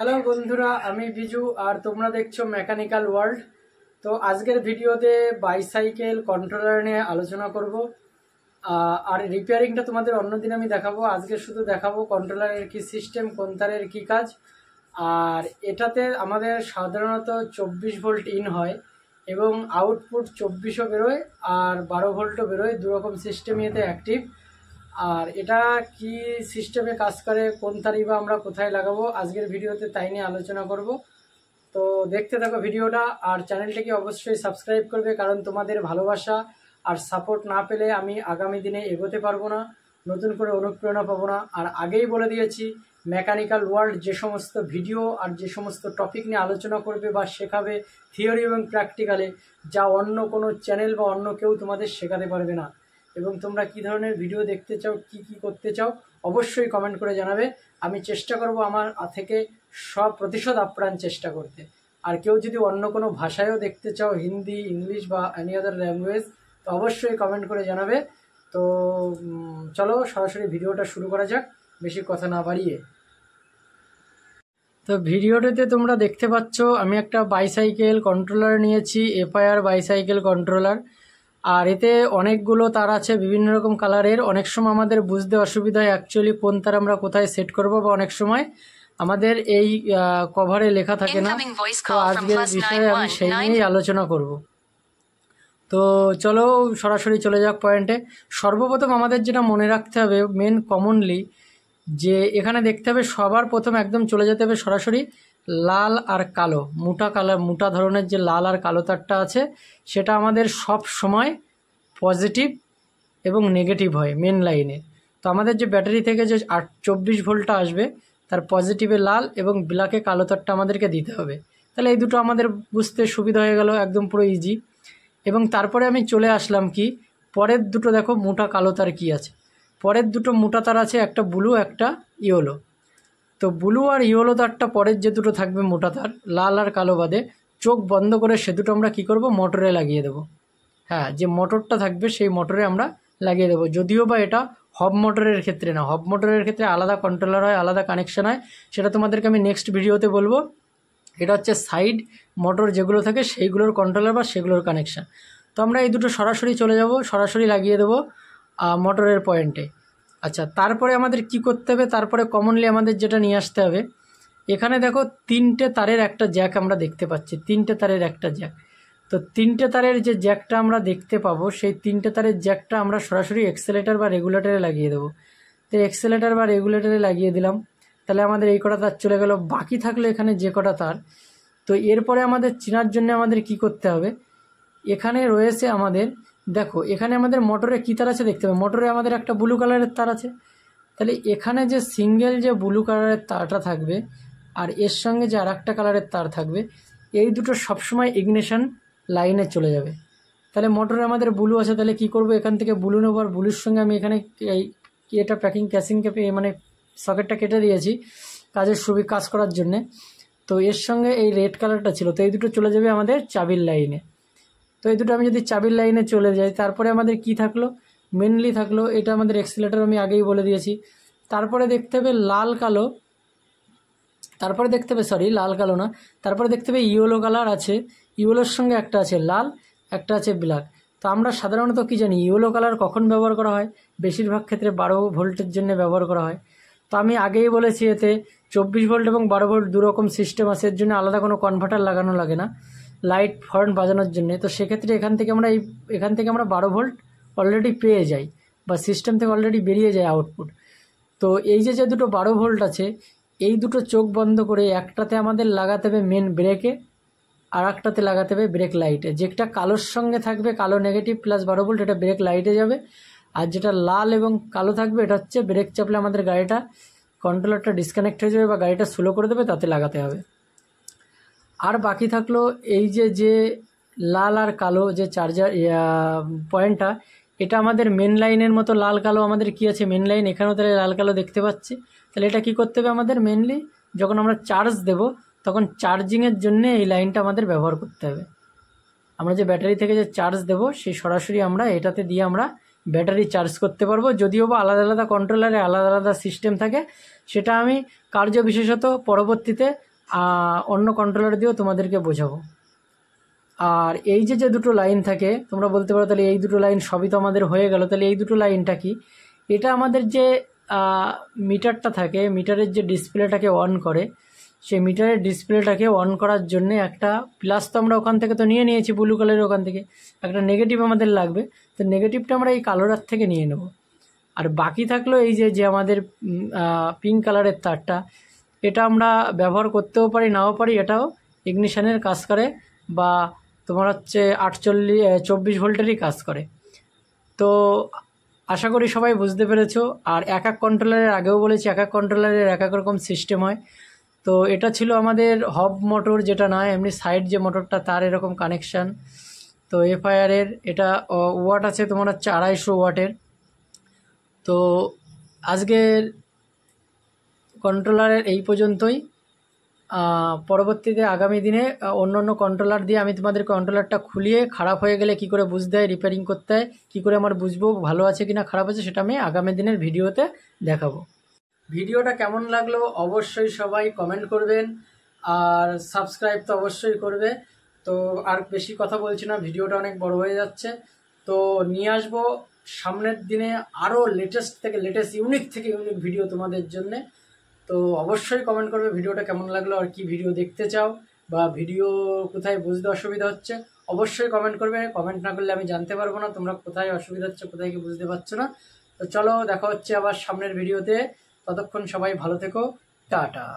Hello বন্ধুরা, আমি বিজু আর তোমরা দেখছো মেকানিক্যাল ওয়ার্ল্ড। তো আজকের ভিডিওতে বাইসাইকেল কন্ট্রোলার নিয়ে আলোচনা করব। আর রিপেয়ারিংটা তোমাদের অন্যদিন আমি দেখাবো। আজকে শুধু দেখাবো কন্ট্রোলারের কি সিস্টেম, কোন তারের কি কাজ। আর এটাতে আমাদের সাধারণত 24 ভোল্ট ইন হয় এবং আউটপুট 24ও বেরোয় আর 12 ভোল্টও বেরোয়। দুরকম সিস্টেম এতে অ্যাক্টিভ। আর এটা কি সিস্টেমে কাজ করে, কোন তারই বা আমরা কোথায় লাগাবো, আজকের ভিডিওতে তাই নিয়ে আলোচনা করব। তো দেখতে থাকো ভিডিওটা, আর চ্যানেলটাকে অবশ্যই সাবস্ক্রাইব করবে, কারণ তোমাদের ভালোবাসা আর সাপোর্ট না পেলে আমি আগামী দিনে এগোতে পারবো না, নতুন করে অনুপ্রেরণা পাবো না। আর আগেই বলে দিয়েছি, মেকানিক্যাল ওয়ার্ল্ড যে সমস্ত ভিডিও আর যে সমস্ত টপিক নিয়ে আলোচনা করবে বা শেখাবে থিওরি এবং প্র্যাকটিক্যালে, যা অন্য কোনো চ্যানেল বা অন্য কেউ তোমাদের শেখাতে পারবে না। এবং তোমরা কী ধরনের ভিডিও দেখতে চাও, কি কি করতে চাও, অবশ্যই কমেন্ট করে জানাবে। আমি চেষ্টা করব আমার থেকে সব প্রতিশোধ আপ্রাণ চেষ্টা করতে। আর কেউ যদি অন্য কোনো ভাষায়ও দেখতে চাও, হিন্দি, ইংলিশ বা এনি আদার ল্যাঙ্গুয়েজ, তো অবশ্যই কমেন্ট করে জানাবে। তো চলো সরাসরি ভিডিওটা শুরু করা যাক, বেশি কথা না বাড়িয়ে। তো ভিডিওটাতে তোমরা দেখতে পাচ্ছ আমি একটা বাইসাইকেল কন্ট্রোলার নিয়েছি, এফআইআর বাইসাইকেল কন্ট্রোলার। আর এতে অনেকগুলো তার আছে বিভিন্ন রকম কালারের। অনেক সময় আমাদের বুঝতে অসুবিধা হয় অ্যাকচুয়ালি কোন তার আমরা কোথায় সেট করব, বা অনেক সময় আমাদের এই কভারে লেখা থাকে না। তো আজকের বিষয়ে আমি সেই নিয়েই আলোচনা করব। তো চলো সরাসরি চলে যাক পয়েন্টে। সর্বপ্রথম আমাদের যেটা মনে রাখতে হবে মেন কমনলি, যে এখানে দেখতে হবে সবার প্রথম একদম চলে যেতে হবে সরাসরি লাল আর কালো, মোটা ধরনের যে লাল আর কালো তারটা আছে, সেটা আমাদের সব সময় পজিটিভ এবং নেগেটিভ হয় মেন লাইনে। তো আমাদের যে ব্যাটারি থেকে যে 24 ভোল্টটা আসবে, তার পজিটিভে লাল এবং ব্ল্যাকে কালো তারটা আমাদেরকে দিতে হবে। তাহলে এই দুটো আমাদের বুঝতে সুবিধা হয়ে গেল, একদম পুরো ইজি। এবং তারপরে আমি চলে আসলাম কি পরের দুটো, দেখো মোটা কালো তার কী আছে। পরের দুটো মোটা তার আছে, একটা ব্লু একটা ইয়েলো। তো ব্লু আর ইয়েলো তারটা পরের যে দুটো থাকবে মোটা তার, লাল আর কালো বাদে, চোখ বন্ধ করে সে দুটো আমরা কী করব, মোটরে লাগিয়ে দেবো। হ্যাঁ, যে মোটরটা থাকবে সেই মোটরে আমরা লাগিয়ে দেবো। যদিও বা এটা হব মোটরের ক্ষেত্রে না, হব মোটরের ক্ষেত্রে আলাদা কন্ট্রোলার হয়, আলাদা কানেকশান হয়, সেটা তোমাদেরকে আমি নেক্সট ভিডিওতে বলবো। এটা হচ্ছে সাইড মোটর যেগুলো থাকে সেইগুলোর কন্ট্রোলার বা সেগুলোর কানেকশান। তো আমরা এই দুটো সরাসরি চলে যাব, সরাসরি লাগিয়ে দেবো মোটরের পয়েন্টে। আচ্ছা, তারপরে আমাদের কি করতে হবে, তারপরে কমনলি আমাদের যেটা নিয়ে আসতে হবে, এখানে দেখো 3টে তারের একটা জ্যাক আমরা দেখতে পাচ্ছি, 3টে তারের একটা জ্যাক। তো 3টে তারের যে জ্যাকটা আমরা দেখতে পাবো, সেই 3টে তারের জ্যাকটা আমরা সরাসরি এক্সেলেটার বা রেগুলেটরে লাগিয়ে দেবো। তো এক্সেলেটার বা রেগুলেটরে লাগিয়ে দিলাম, তাহলে আমাদের এই কটা তার চলে গেল। বাকি থাকলো এখানে যে কটা তার। তো এরপরে আমাদের চেনার জন্য আমাদের কি করতে হবে, এখানে রয়েছে আমাদের, দেখো এখানে আমাদের মোটরে কী তার আছে দেখতে হবে। মোটরে আমাদের একটা ব্লু কালারের তার আছে, তাহলে এখানে যে সিঙ্গেল যে ব্লু কালারের তারটা থাকবে আর এর সঙ্গে যে আরেকটা কালারের তার থাকবে, এই দুটো সবসময় ইগনিশন লাইনে চলে যাবে। তাহলে মোটরে আমাদের ব্লু আছে, তাহলে কি করব, এখান থেকে ব্লু নেবো, আর ব্লুর সঙ্গে আমি এখানে এই এটা ক্যাসিংকে মানে সকেটটা কেটে দিয়েছি কাজ করার জন্যে। তো এর সঙ্গে এই রেড কালারটা ছিল, তো এই দুটো চলে যাবে আমাদের চাবির লাইনে। তো এই দুটো আমি যদি চাবির লাইনে চলে যাই, তারপরে আমাদের কি থাকলো, মেনলি থাকলো এটা আমাদের এক্সিলারেটর, আমি আগেই বলে দিয়েছি। তারপরে দেখতে হবে লাল কালো, তারপরে দেখতে হবে লাল কালো না, তারপরে দেখতে হবে ইয়েলো কালার আছে, ইয়েলোর সঙ্গে একটা আছে লাল, একটা আছে ব্ল্যাক। তো আমরা সাধারণত কি জানি ইয়েলো কালার কখন ব্যবহার করা হয়, বেশিরভাগ ক্ষেত্রে 12 ভোল্টের জন্য ব্যবহার করা হয়। তো আমি আগেই বলেছি এতে 24 ভোল্ট এবং 12 ভোল্ট দুরকম সিস্টেম আছে, এর জন্য আলাদা কোনো কনভার্টার লাগানো লাগে না লাইট হর্ন বাজানোর জন্য। তো সেক্ষেত্রে এখান থেকে আমরা 12 ভোল্ট অলরেডি পেয়ে যাই, বা সিস্টেম থেকে অলরেডি বেরিয়ে যায় আউটপুট। তো এই যে দুটো 12 ভোল্ট আছে, এই দুটো চোখ বন্ধ করে একটাতে আমাদের লাগাতে হবে মেন ব্রেকে, আর একটাতে লাগাতে হবে ব্রেক লাইটে। যেটা কালোর সঙ্গে থাকবে, কালো নেগেটিভ প্লাস 12 ভোল্ট, এটা ব্রেক লাইটে যাবে। আর যেটা লাল এবং কালো থাকবে, এটা হচ্ছে ব্রেক চাপলে আমাদের গাড়িটা কন্ট্রোলারটা ডিসকানেক্ট হয়ে যাবে বা গাড়িটা স্লো করে দেবে, তাতে লাগাতে হবে। আর বাকি থাকলো এই যে লাল আর কালো যে চার্জার পয়েন্টটা, এটা আমাদের মেন লাইনের মতো লাল কালো আমাদের কি আছে মেন লাইন, এখানেও তাহলে লাল কালো দেখতে পাচ্ছি। তাহলে এটা কি করতে হবে আমাদের, মেনলি যখন আমরা চার্জ দেব তখন চার্জিংয়ের জন্য এই লাইনটা আমাদের ব্যবহার করতে হবে। আমরা যে ব্যাটারি থেকে যে চার্জ দেব, সেই সরাসরি আমরা এটাতে দিয়ে আমরা ব্যাটারি চার্জ করতে পারবো। যদিও বা আলাদা আলাদা কন্ট্রোলারে আলাদা আলাদা সিস্টেম থাকে, সেটা আমি কার্য বিশেষত পরবর্তীতে অন্য কন্ট্রোলার দিয়েও তোমাদেরকে বোঝাবো। আর এই যে দুটো লাইন থাকে, তোমরা বলতে পারো তাহলে এই দুটো লাইন সবই তো আমাদের হয়ে গেল, তাহলে এই দুটো লাইনটা কি? এটা আমাদের যে মিটারটা থাকে, মিটারের যে ডিসপ্লেটাকে অন করে, সেই মিটারের ডিসপ্লেটাকে অন করার জন্যে একটা প্লাস তো আমরা ওখান থেকে তো নিয়ে নিয়েছি, ব্লু কালারের ওখান থেকে একটা নেগেটিভ আমাদের লাগবে। তো নেগেটিভটা আমরা এই কালোটার থেকে নিয়ে নেব। আর বাকি থাকলো এই যে আমাদের পিঙ্ক কালারের তারটা, এটা আমরা ব্যবহার করতেও পারি নাও পারি, এটাও ইগনিশনের কাজ করে বা তোমার হচ্ছে 24 ভোল্টেরই কাজ করে। তো আশা করি সবাই বুঝতে পেরেছো। আর এক এক কন্ট্রোলারের, আগেও বলেছি, এক এক কন্ট্রোলারের এক এক রকম সিস্টেম হয়। তো এটা ছিল আমাদের হব মোটর, যেটা নয় এমনি সাইড যে মোটরটা তার এরকম কানেকশান। তো এফআইআরের এটা ওয়াট আছে তোমার হচ্ছে 250 ওয়াটের। তো আজকের কন্ট্রোলারের এই পর্যন্তই। পরবর্তীতে আগামী দিনে অন্য অন্য কন্ট্রোলার দিয়ে আমি তোমাদের কন্ট্রোলারটা খুলিয়ে খারাপ হয়ে গেলে কী করে বুঝতে হয়, রিপেয়ারিং করতে হয়, কী করে আমার বুঝবো ভালো আছে কি না খারাপ আছে, সেটা আমি আগামী দিনের ভিডিওতে দেখাবো। ভিডিওটা কেমন লাগলো অবশ্যই সবাই কমেন্ট করবেন, আর সাবস্ক্রাইব তো অবশ্যই করবে। তো আর বেশি কথা বলছি না, ভিডিওটা অনেক বড় হয়ে যাচ্ছে। তো নিয়ে আসবো সামনের দিনে আরও লেটেস্ট থেকে লেটেস্ট, ইউনিক থেকে ইউনিক ভিডিও তোমাদের জন্যে। তো অবশ্যই কমেন্ট করবে ভিডিওটা কেমন লাগলো, আর কি ভিডিও দেখতে চাও, বা ভিডিও কোথায় বুঝতে অসুবিধা হচ্ছে অবশ্যই কমেন্ট করবে। কমেন্ট না করলে আমি জানতে পারবো না তোমরা কোথায় অসুবিধা হচ্ছে, কোথায় কি বুঝতে পারছো না। তো চলো দেখা হচ্ছে আবার সামনের ভিডিওতে, ততক্ষণ সবাই ভালো থেকো, টাটা।